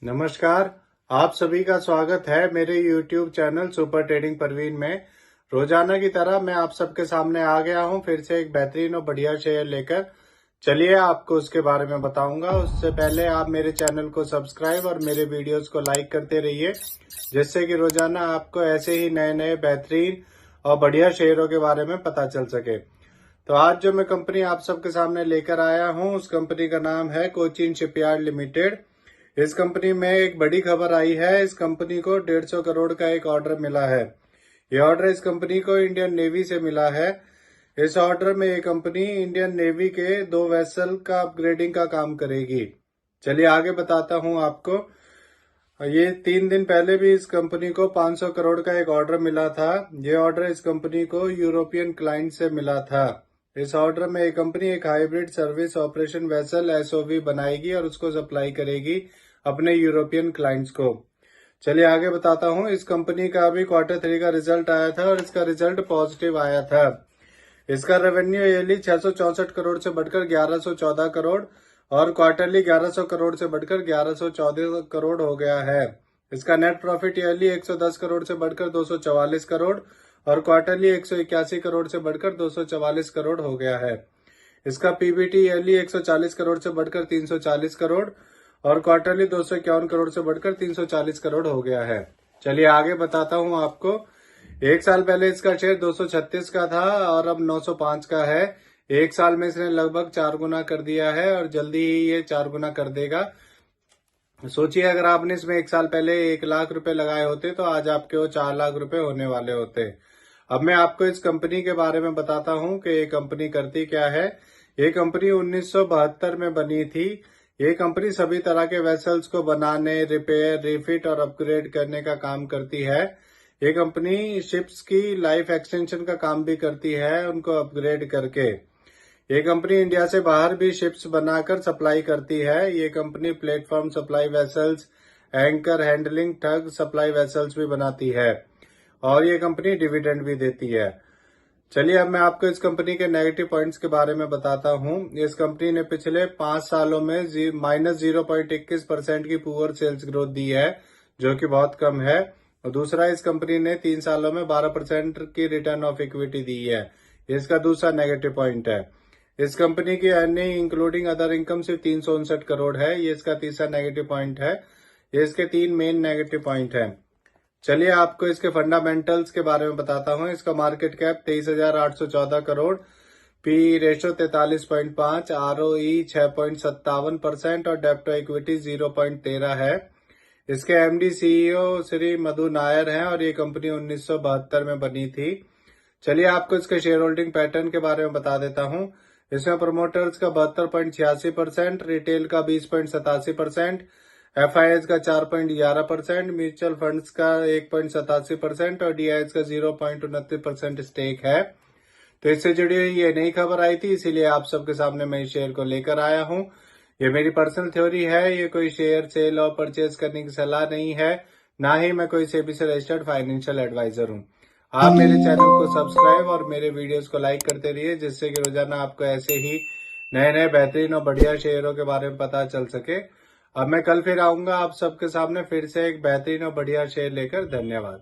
नमस्कार। आप सभी का स्वागत है मेरे YouTube channel super trading Parveen में। रोजाना की तरह मैं आप सबके सामने आ गया हूं फिर से एक बेहतरीन और बढ़िया शेयर लेकर। चलिए आपको उसके बारे में बताऊंगा। उससे पहले आप मेरे चैनल को सब्सक्राइब और मेरे वीडियोस को लाइक करते रहिए, जिससे कि रोजाना आपको ऐसे ही नए नए बेहतरीन और बढ़िया शेयरों के बारे में पता चल सके। तो आज जो मैं कंपनी आप सबके सामने लेकर आया हूं, उस कंपनी का नाम है कोचीन शिपयार्ड लिमिटेड। इस कंपनी में एक बड़ी खबर आई है। इस कंपनी को 150 करोड़ का एक ऑर्डर मिला है। यह ऑर्डर इस कंपनी को इंडियन नेवी से मिला है। इस ऑर्डर में ये कंपनी इंडियन नेवी के 2 वेसल का अपग्रेडिंग का काम करेगी। चलिए आगे बताता हूं आपको। ये 3 दिन पहले भी इस कंपनी को 500 करोड़ का एक ऑर्डर मिला था। ये ऑर्डर इस कंपनी को यूरोपियन क्लाइंट से मिला था। इस ऑर्डर में ये कंपनी एक hybrid service operation vessel SOV बनाएगी और उसको सप्लाई करेगी अपने यूरोपियन क्लाइंट्स को। चलिए आगे बताता हूं। इस कंपनी का अभी Q3 का रिजल्ट आया था और इसका रिजल्ट पॉजिटिव आया था। इसका रेवेन्यू ईयरली 664 करोड़ से बढ़कर 1114 करोड़ और क्वार्टरली 1100 करोड़ से बढ़कर 1114 करोड़ हो गया है। इसका नेट प्रॉफिट ईयरली 110 करोड़ से बढ़कर 244 करोड़ और क्वार्टरली 181 करोड़ से बढ़कर 244 करोड़ हो गया है। इसका पीबीटी ईयरली 140 करोड़ से बढ़कर 340 करोड़ और क्वार्टरली 251 करोड़ से बढ़कर 340 करोड़ हो गया है। चलिए आगे बताता हूं आपको। 1 साल पहले इसका शेयर 236 का था और अब 905 का है। 1 साल में इसने लगभग 4 गुना कर दिया है और जल्दी ही ये 4 गुना कर देगा। सोचिए अगर आपने इसमें 1 साल पहले 1 लाख रुपए लगाए होते तो आज आपके वो 4 लाख रुपए होने वाले होते। अब मैं आपको इस कंपनी के बारे में बताता हूं कि ये कंपनी करती क्या है। ये कंपनी 1972 में बनी थी। ये कंपनी सभी तरह के वेसल्स को बनाने, रिपेयर, रिफिट और अपग्रेड करने का काम करती है। ये कंपनी शिप्स की लाइफ एक्सटेंशन का काम भी करती है, उनको अपग्रेड करके। ये कंपनी इंडिया से बाहर भी शिप्स बनाकर सप्लाई करती है। ये company platform supply vessels, anchor handling tug supply vessels भी बनाती है और ये कंपनी डिविडेंड भी देती है। चलिए अब मैं आपको इस कंपनी के नेगेटिव पॉइंट्स के बारे में बताता हूं। इस कंपनी ने पिछले 5 सालों में -0.21% की पुअर सेल्स ग्रोथ दी है, जो कि बहुत कम है। और दूसरा, इस कंपनी ने 3 सालों में 12% की रिटर्न ऑफ इक्विटी दी है। इसका दूसरा नेगेटिव पॉइंट है। इस कंपनी की अर्निंग इंक्लूडिंग अदर इनकम सिर्फ 359 करोड़ है। ये इसका तीसरा नेगेटिव पॉइंट है। ये इसके 3 मेन नेगेटिव पॉइंट है। चलिए आपको इसके फंडामेंटल्स के बारे में बताता हूं। इसका market cap 23,814 crore, P ratio 43.5, ROE 6.57% और डेब्ट टू इक्विटी 0.13 है। इसके एमडी सीईओ श्री मधु नायर हैं और ये कंपनी 1972 में बनी थी। चलिए आपको इसके शेयर होल्डिंग पैटर्न के बारे में बता देता हूं। इसमें प्रोमोटर्स का 72.86%, रिटेल का 20.87%, एफआईएस का 4.11%, म्यूचुअल फंड्स का 1.87% और डीआईएस का 0.29% स्टेक है। तो इससे जुड़ी हुई ये नई खबर आई थी, इसीलिए आप सबके सामने मैं इस शेयर को लेकर आया हूं। ये मेरी पर्सनल थ्योरी है, ये कोई शेयर सेल और परचेज करने की सलाह नहीं है, ना ही मैं कोई सेबी से रजिस्टर्ड फाइनेंशियल एडवाइजर हूं। आप मेरे चैनल को सब्सक्राइब और मेरे वीडियोस को लाइक करते रहिए, जिससे कि रोजाना आपको ऐसे ही नए नए बेहतरीन और बढ़िया शेयरों के बारे में पता चल सके। अब मैं कल फिर आऊंगा आप सबके सामने फिर से एक बेहतरीन और बढ़िया शेयर लेकर। धन्यवाद।